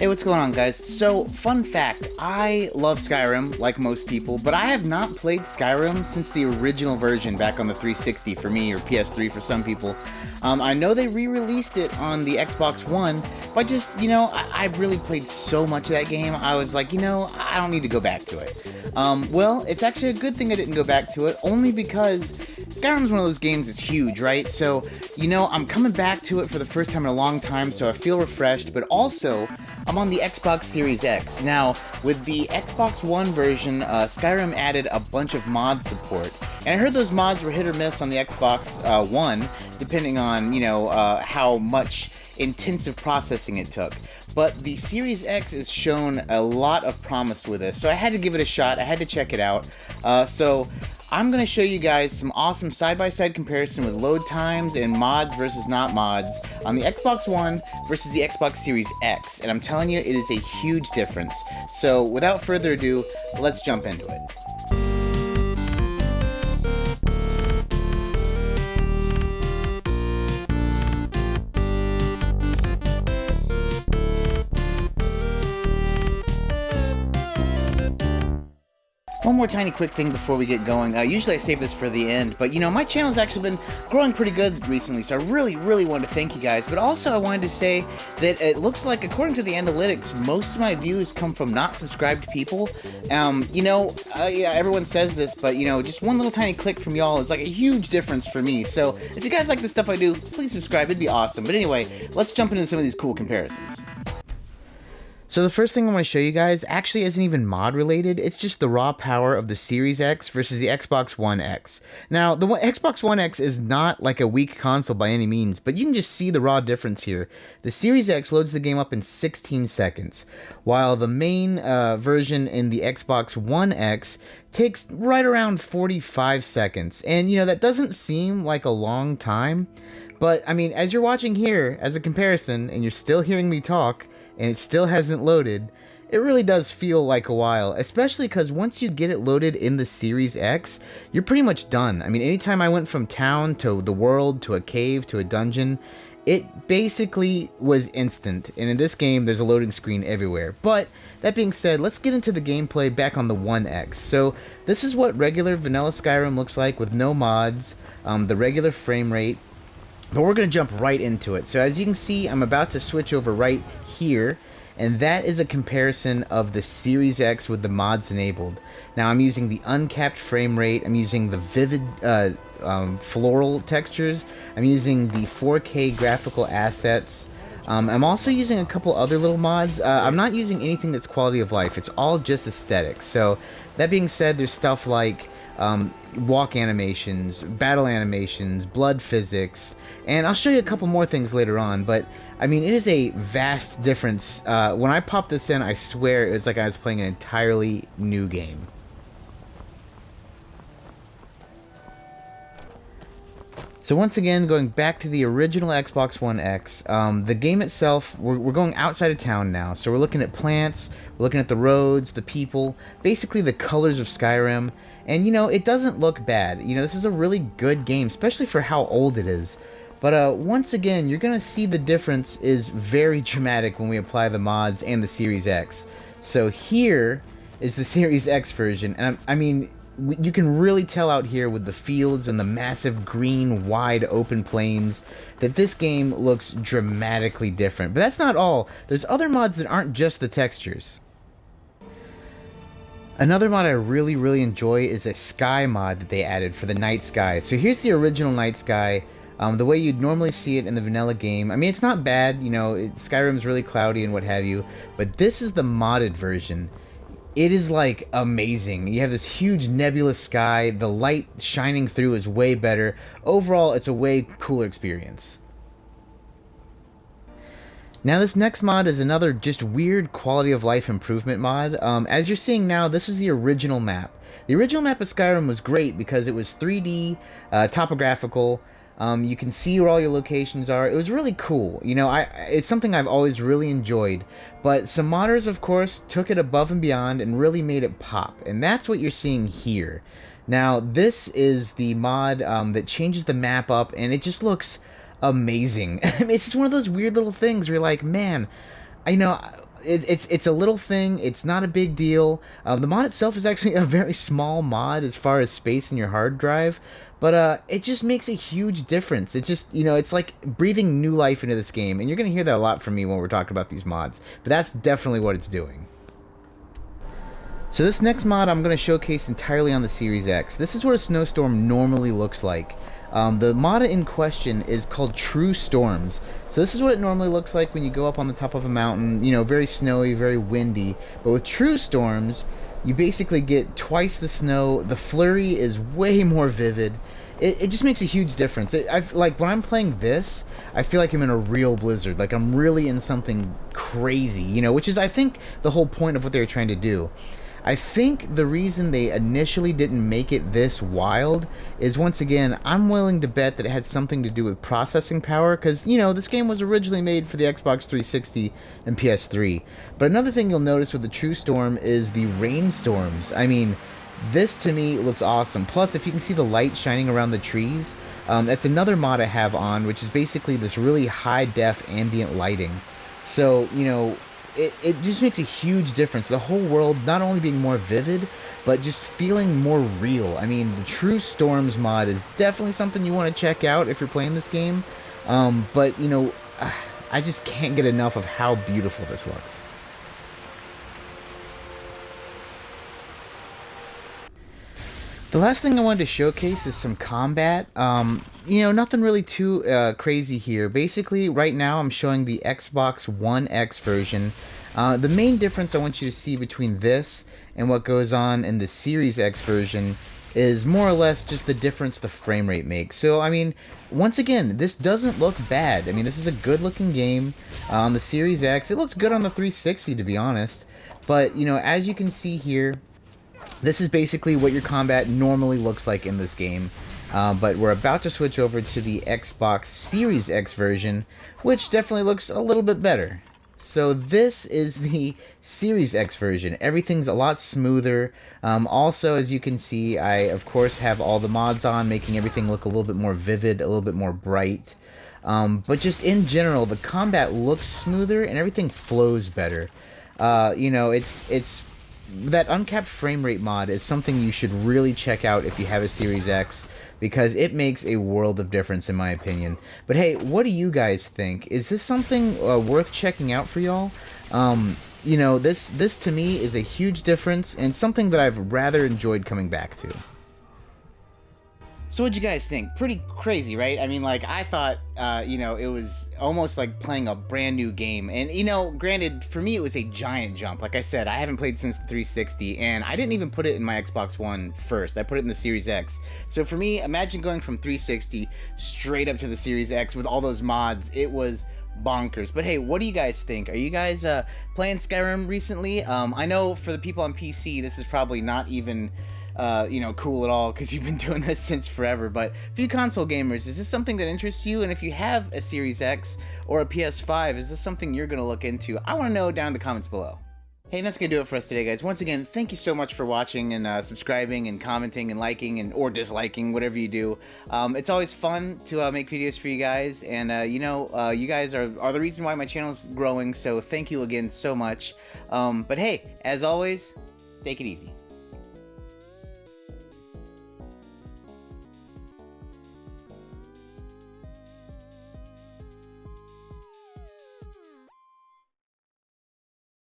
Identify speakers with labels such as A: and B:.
A: Hey, what's going on, guys? So, fun fact, I love Skyrim, like most people, but I have not played Skyrim since the original version back on the 360 for me, or PS3 for some people. I know they re-released it on the Xbox One, but just, I really played so much of that game, I was like, I don't need to go back to it. Well, it's actually a good thing I didn't go back to it, only because Skyrim's one of those games that's huge, right? So, I'm coming back to it for the first time in a long time, so I feel refreshed, but also, I'm on the Xbox Series X. Now, with the Xbox One version, Skyrim added a bunch of mod support. And I heard those mods were hit or miss on the Xbox One, depending on, how much intensive processing it took. But the Series X is shown a lot of promise with this, so I had to give it a shot. I had to check it out. So I'm going to show you guys some awesome side-by-side comparison with load times and mods versus not mods on the Xbox One versus the Xbox Series X. And I'm telling you, it is a huge difference. So without further ado, let's jump into it. One more tiny quick thing before we get going. Usually I save this for the end, but my channel's actually been growing pretty good recently, so I really wanted to thank you guys. But also I wanted to say that it looks like, according to the analytics, most of my views come from not subscribed people. Everyone says this, but just one little tiny click from y'all is like a huge difference for me. So if you guys like the stuff I do, please subscribe, it'd be awesome. But anyway, let's jump into some of these cool comparisons. So the first thing I want to show you guys actually isn't even mod related, it's just the raw power of the Series X versus the Xbox One X. Now, the Xbox One X is not like a weak console by any means, but you can just see the raw difference here. The Series X loads the game up in 16 seconds, while the main version in the Xbox One X takes right around 45 seconds. And that doesn't seem like a long time, but I mean, as you're watching here, as a comparison, and you're still hearing me talk, and it still hasn't loaded, it really does feel like a while, especially because once you get it loaded in the Series X, you're pretty much done. I mean, anytime I went from town to the world, to a cave, to a dungeon, it basically was instant, and in this game, there's a loading screen everywhere. But, that being said, let's get into the gameplay back on the One X. So, this is what regular vanilla Skyrim looks like with no mods, the regular frame rate, but we're going to jump right into it. So as you can see, I'm about to switch over right here, and that is a comparison of the Series X with the mods enabled. Now I'm using the uncapped frame rate, I'm using the vivid floral textures, I'm using the 4K graphical assets, I'm also using a couple other little mods. I'm not using anything that's quality of life, it's all just aesthetics. So that being said, there's stuff like walk animations, battle animations, blood physics, and I'll show you a couple more things later on, but I mean, it is a vast difference. When I popped this in, I swear it was like I was playing an entirely new game. So once again, going back to the original Xbox One X, the game itself, we're going outside of town now, so we're looking at plants, we're looking at the roads, the people, basically the colors of Skyrim, and it doesn't look bad. This is a really good game, especially for how old it is. But once again, you're going to see the difference is very dramatic when we apply the mods and the Series X. So here is the Series X version, and I mean, you can really tell out here with the fields and the massive green, wide open plains that this game looks dramatically different. But that's not all. There's other mods that aren't just the textures. Another mod I really enjoy is a sky mod that they added for the night sky. So here's the original night sky, the way you'd normally see it in the vanilla game. I mean, it's not bad, Skyrim's really cloudy and what have you, but this is the modded version. It is like amazing. You have this huge nebulous sky, the light shining through is way better. Overall, it's a way cooler experience. Now this next mod is another just weird quality of life improvement mod. As you're seeing now, this is the original map. The original map of Skyrim was great because it was 3D, topographical. You can see where all your locations are. It was really cool. It's something I've always really enjoyed. But some modders, of course, took it above and beyond and really made it pop. And that's what you're seeing here. Now, this is the mod that changes the map up, and it just looks amazing. I mean, it's just one of those weird little things where you're like, man, it's a little thing. It's not a big deal. The mod itself is actually a very small mod as far as space in your hard drive, but it just makes a huge difference. It just, it's like breathing new life into this game, and you're gonna hear that a lot from me when we're talking about these mods. But that's definitely what it's doing. So this next mod I'm going to showcase entirely on the Series X. This is what a snowstorm normally looks like. The mod in question is called True Storms. So this is what it normally looks like when you go up on the top of a mountain, very snowy, very windy. But with True Storms, you basically get twice the snow. The flurry is way more vivid. It just makes a huge difference. Like when I'm playing this, I feel like I'm in a real blizzard. Like I'm really in something crazy, which is, I think, the whole point of what they were trying to do. I think the reason they initially didn't make it this wild is, once again, I'm willing to bet that it had something to do with processing power, because, this game was originally made for the Xbox 360 and PS3. But another thing you'll notice with the True Storm is the rainstorms. I mean, this to me looks awesome. Plus, if you can see the light shining around the trees, that's another mod I have on, which is basically this really high-def ambient lighting. So, it just makes a huge difference. The whole world not only being more vivid, but just feeling more real. I mean, the True Storms mod is definitely something you want to check out if you're playing this game. But, I just can't get enough of how beautiful this looks. The last thing I wanted to showcase is some combat. Nothing really too crazy here. Basically, right now I'm showing the Xbox One X version. The main difference I want you to see between this and what goes on in the Series X version is more or less just the difference the frame rate makes. So, I mean, once again, this doesn't look bad. I mean, this is a good-looking game on the Series X. It looks good on the 360, to be honest. But, as you can see here, this is basically what your combat normally looks like in this game, but we're about to switch over to the Xbox Series X version, which definitely looks a little bit better. So this is the Series X version. Everything's a lot smoother. Also, as you can see, I of course have all the mods on, making everything look a little bit more vivid, a little bit more bright. But just in general, the combat looks smoother and everything flows better. It's that Uncapped Framerate mod is something you should really check out if you have a Series X, because it makes a world of difference in my opinion. But hey, what do you guys think? Is this something worth checking out for y'all? This to me is a huge difference and something that I've rather enjoyed coming back to. So what'd you guys think? Pretty crazy, right? I mean, like, I thought, it was almost like playing a brand new game. And, granted, for me, it was a giant jump. Like I said, I haven't played since the 360, and I didn't even put it in my Xbox One first. I put it in the Series X. So for me, imagine going from 360 straight up to the Series X with all those mods. It was bonkers. But hey, what do you guys think? Are you guys playing Skyrim recently? I know for the people on PC, this is probably not even cool at all, because you've been doing this since forever. But for you console gamers, is this something that interests you? And if you have a Series X or a PS5, is this something you're going to look into? I want to know down in the comments below. Hey, that's going to do it for us today, guys. Once again, thank you so much for watching and subscribing and commenting and liking or disliking, whatever you do. It's always fun to make videos for you guys. And, you guys are the reason why my channel is growing. So thank you again so much. But hey, as always, take it easy.